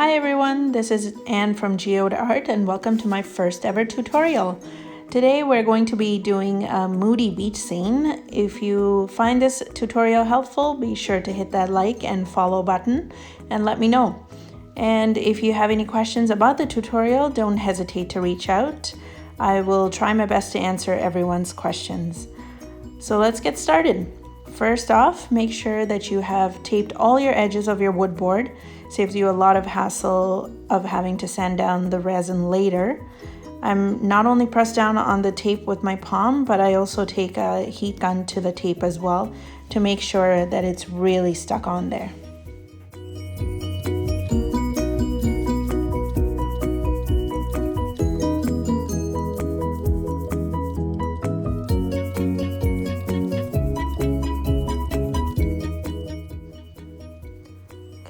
Hi everyone, this is Anne from Geode Art and welcome to my first ever tutorial. Today we're going to be doing a Moody beach scene. If you find this tutorial helpful, be sure to hit that like and follow button and let me know. And if you have any questions about the tutorial, don't hesitate to reach out. I will try my best to answer everyone's questions. So let's get started. First off, make sure that you have taped all your edges of your wood board. Saves you a lot of hassle of having to sand down the resin later. I'm not only press down on the tape with my palm, but I also take a heat gun to the tape as well to make sure that it's really stuck on there.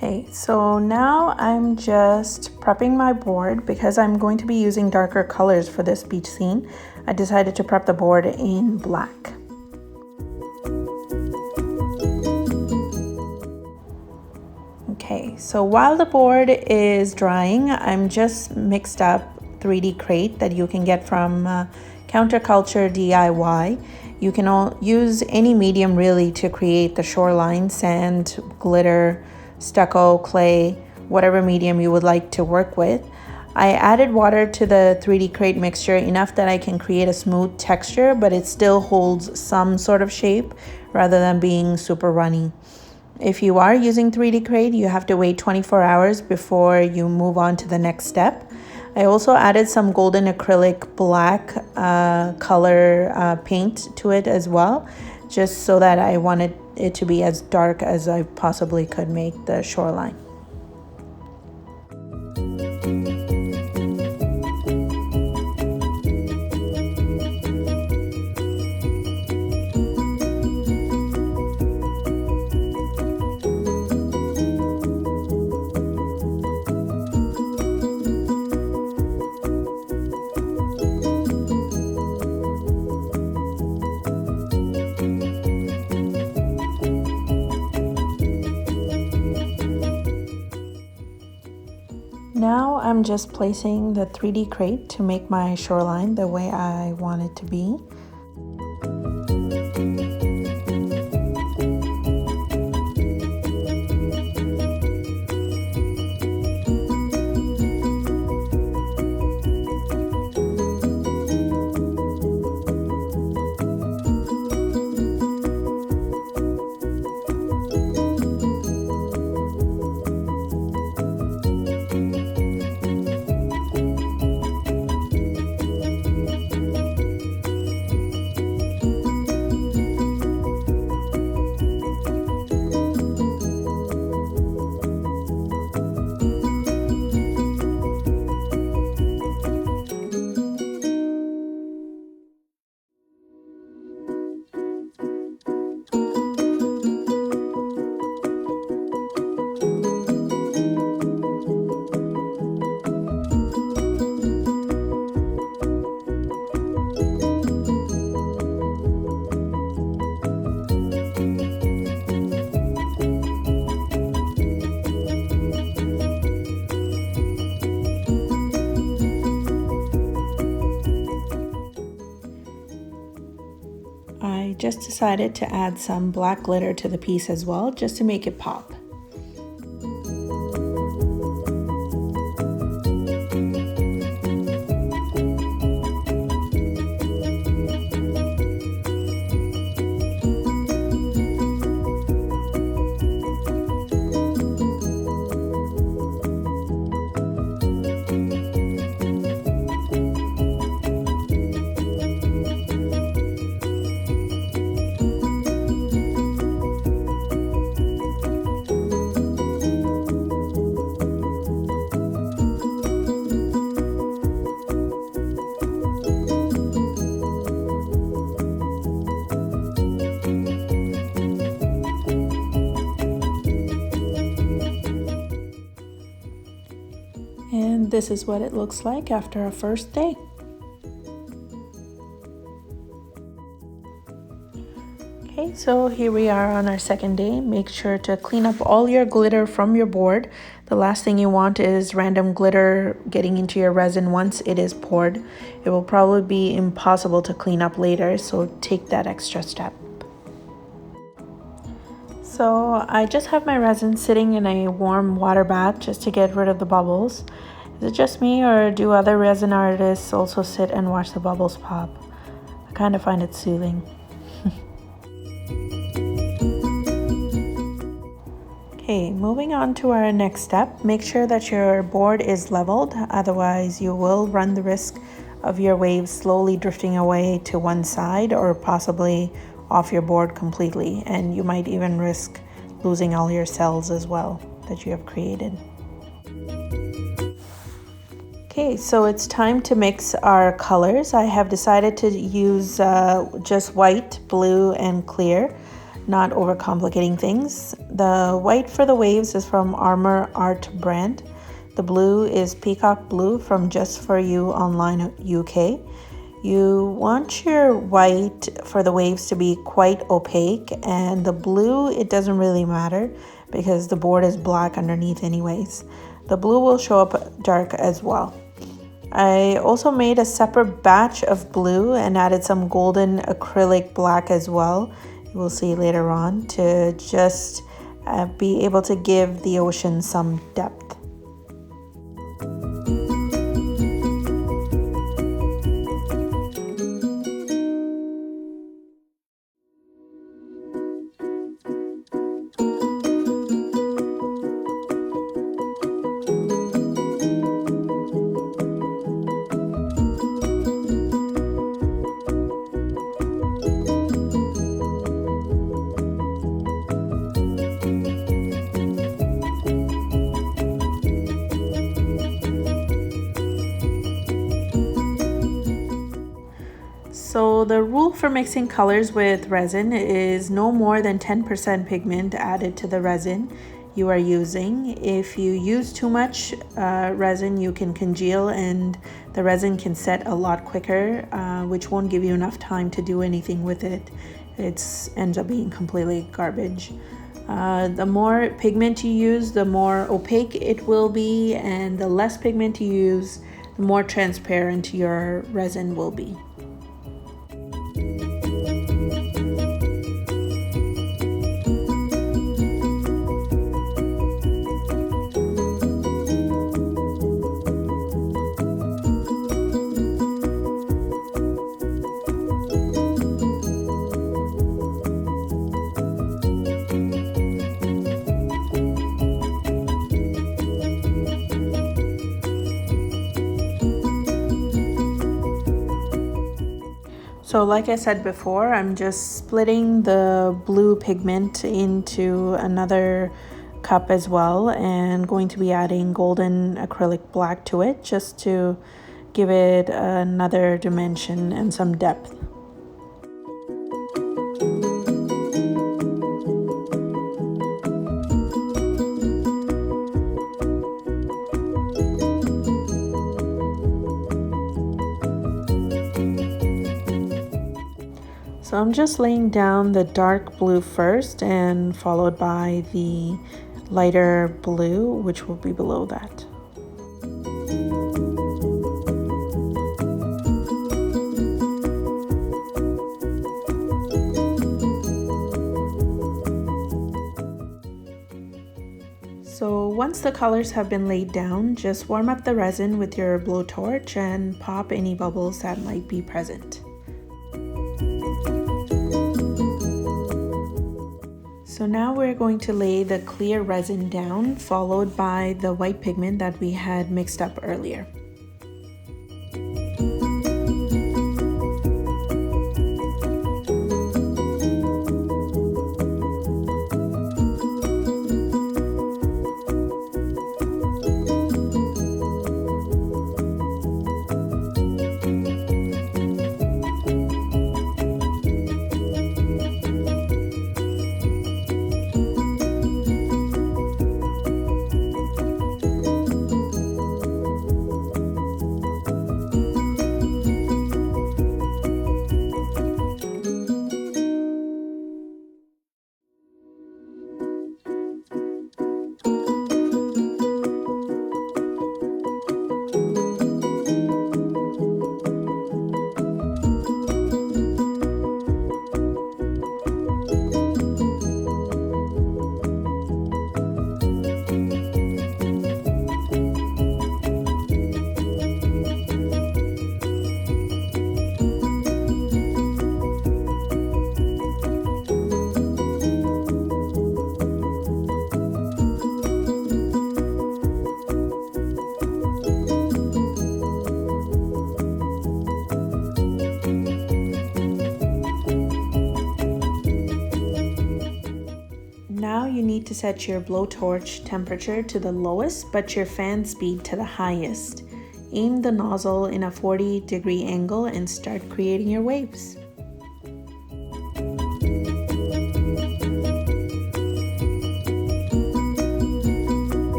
Okay, so now I'm just prepping my board because I'm going to be using darker colors for this beach scene. I decided to prep the board in black. Okay, so while the board is drying, I'm just mixed up 3D crate that you can get from Counterculture DIY. You can use any medium really to create the shoreline, sand, glitter, stucco, clay, whatever medium you would like to work with. I added water to the 3D crate mixture enough that I can create a smooth texture, but it still holds some sort of shape rather than being super runny. If you are using 3D crate, you have to wait 24 hours before you move on to the next step. I also added some golden acrylic black color paint to it as well, just so that I wanted it to be as dark as I possibly could make the shoreline. Now I'm just placing the 3D crate to make my shoreline the way I want it to be. I just decided to add some black glitter to the piece as well, just to make it pop. And this is what it looks like after our first day. Okay, so here we are on our second day. Make sure to clean up all your glitter from your board. The last thing you want is random glitter getting into your resin once it is poured. It will probably be impossible to clean up later, so take that extra step. So I just have my resin sitting in a warm water bath just to get rid of the bubbles. Is it just me, or do other resin artists also sit and watch the bubbles pop? I kind of find it soothing. Okay, moving on to our next step. Make sure that your board is leveled, otherwise you will run the risk of your waves slowly drifting away to one side or possibly off your board completely, and you might even risk losing all your cells as well that you have created. Okay, so it's time to mix our colors. I have decided to use just white, blue, and clear, not overcomplicating things. The white for the waves is from Armor Art brand. The blue is Peacock Blue from Just For You Online UK. You want your white for the waves to be quite opaque, and the blue, it doesn't really matter because the board is black underneath anyways. The blue will show up dark as well. I also made a separate batch of blue and added some golden acrylic black as well. You will see later on, to just be able to give the ocean some depth. So the rule for mixing colors with resin is no more than 10% pigment added to the resin you are using. If you use too much resin, you can congeal and the resin can set a lot quicker, which won't give you enough time to do anything with it. It ends up being completely garbage. The more pigment you use, the more opaque it will be, and the less pigment you use, the more transparent your resin will be. So like I said before, I'm just splitting the blue pigment into another cup as well, and going to be adding golden acrylic black to it just to give it another dimension and some depth. So I'm just laying down the dark blue first and followed by the lighter blue, which will be below that. So once the colors have been laid down, just warm up the resin with your blowtorch and pop any bubbles that might be present. So now we're going to lay the clear resin down, followed by the white pigment that we had mixed up earlier. set your blowtorch temperature to the lowest but your fan speed to the highest. Aim the nozzle in a 40-degree angle and start creating your waves.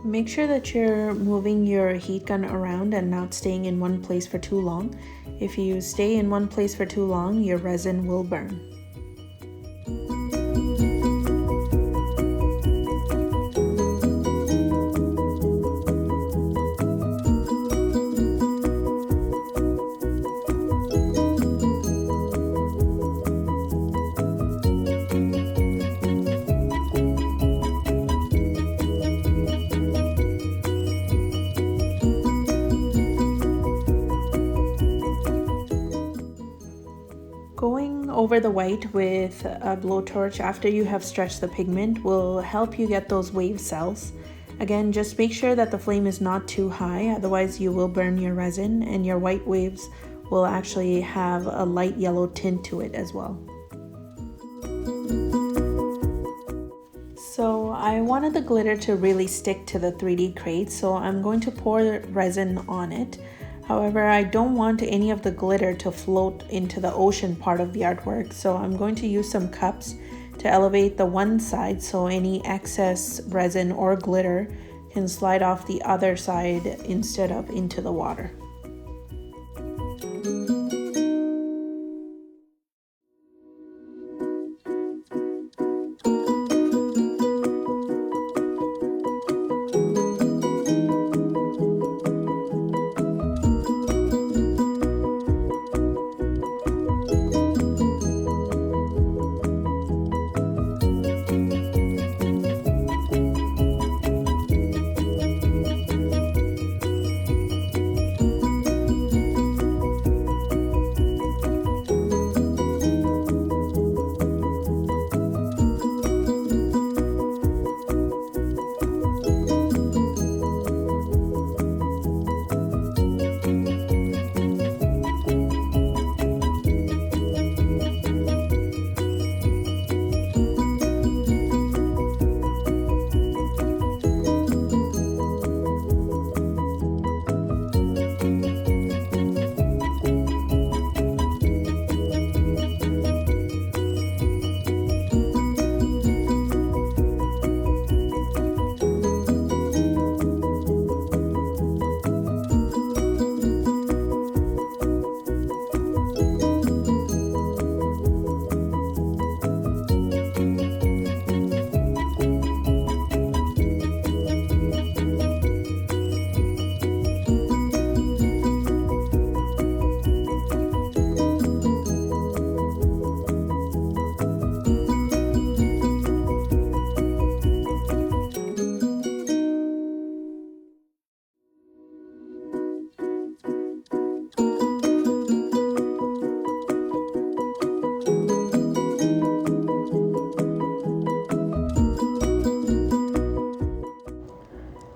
Make sure that you're moving your heat gun around and not staying in one place for too long. If you stay in one place for too long, your resin will burn. Going over the white with a blowtorch after you have stretched the pigment will help you get those wave cells. Again, just make sure that the flame is not too high, otherwise you will burn your resin and your white waves will actually have a light yellow tint to it as well. So I wanted the glitter to really stick to the 3D crate, so I'm going to pour resin on it. However, I don't want any of the glitter to float into the ocean part of the artwork, so I'm going to use some cups to elevate the one side so any excess resin or glitter can slide off the other side instead of into the water.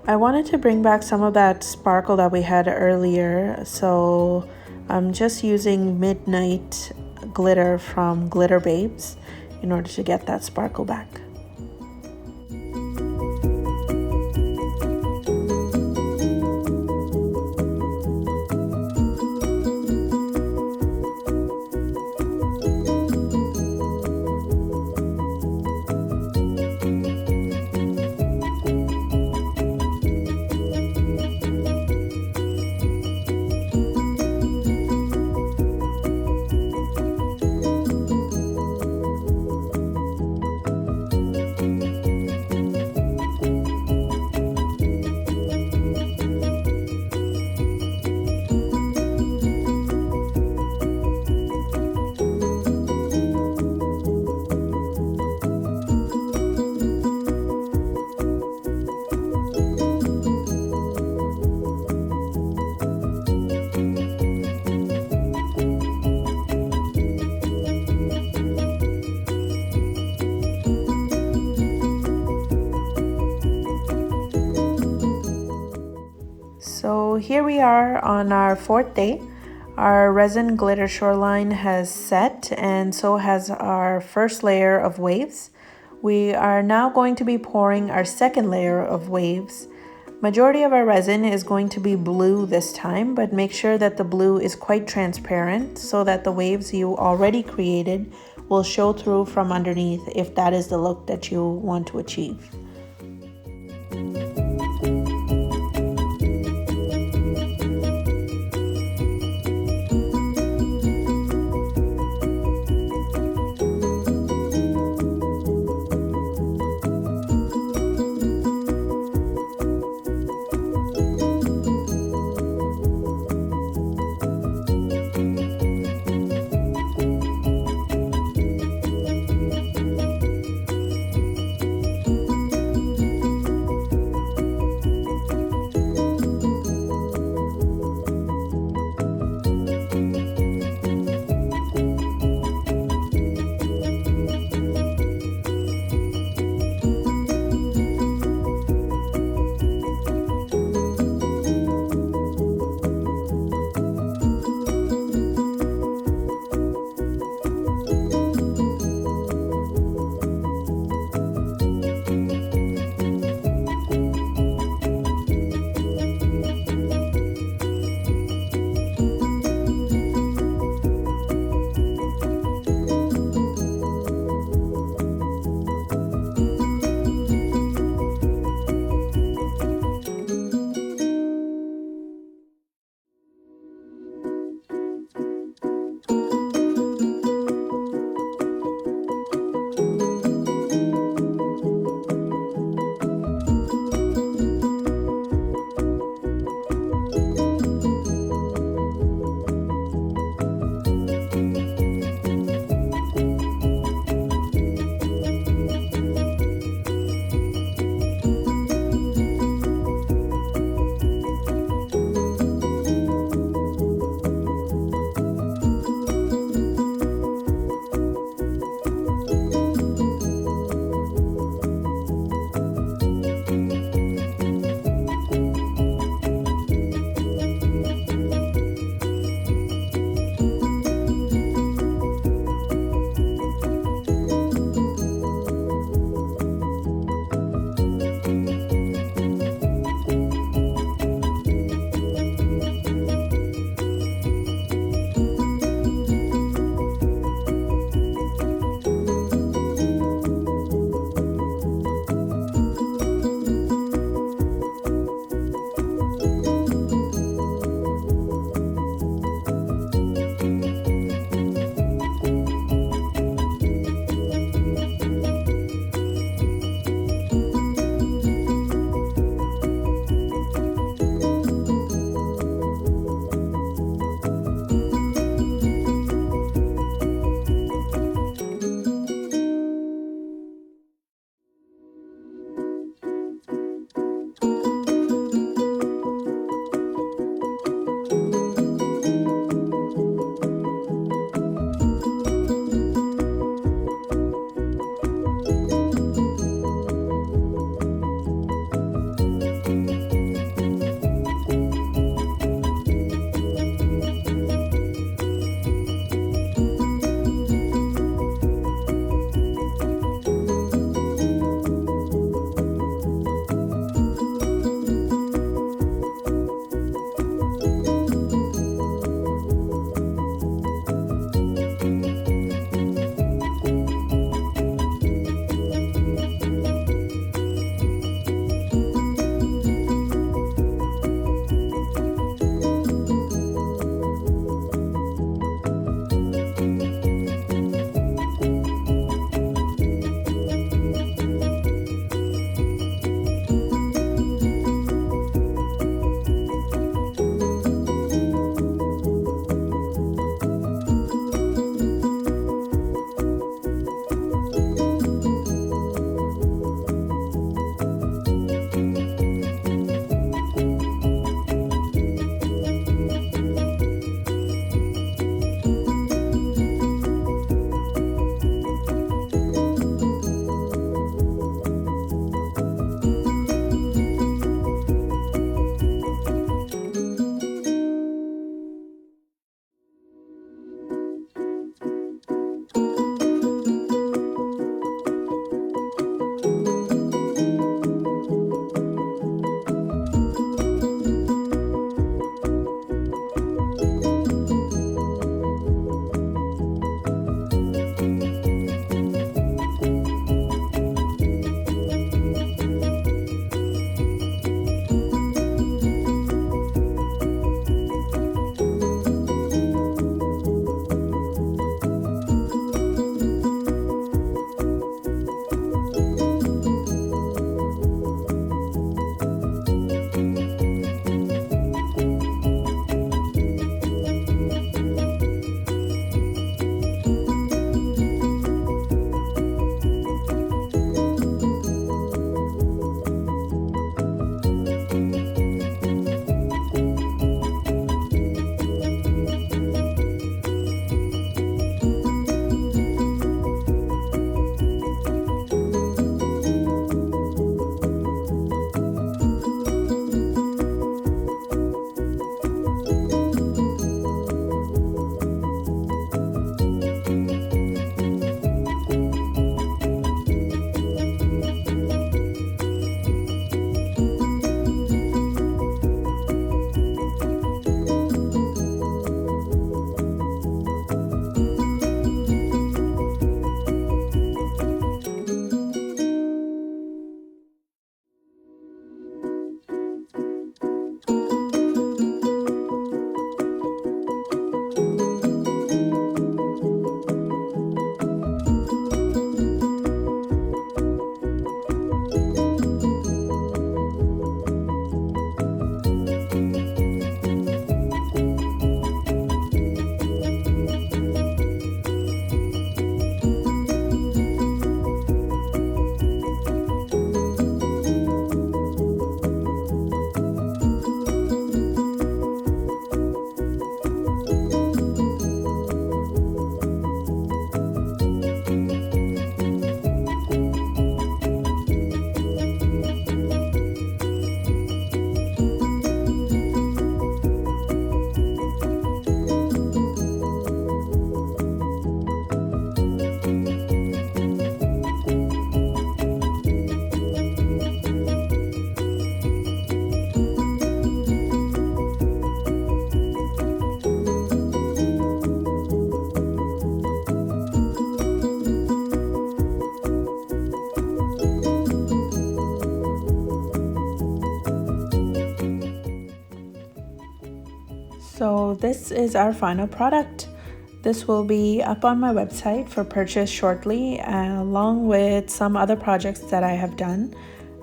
I wanted to bring back some of that sparkle that we had earlier, so I'm just using Midnight glitter from Glitter Babes in order to get that sparkle back. here we are on our fourth day. Our resin glitter shoreline has set, and so has our first layer of waves. We are now going to be pouring our second layer of waves. Majority of our resin is going to be blue this time, but make sure that the blue is quite transparent so that the waves you already created will show through from underneath if that is the look that you want to achieve. So this is our final product. This will be up on my website for purchase shortly, along with some other projects that I have done.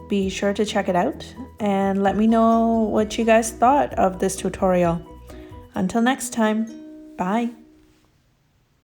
Be sure to check it out and let me know what you guys thought of this tutorial. Until next time, bye.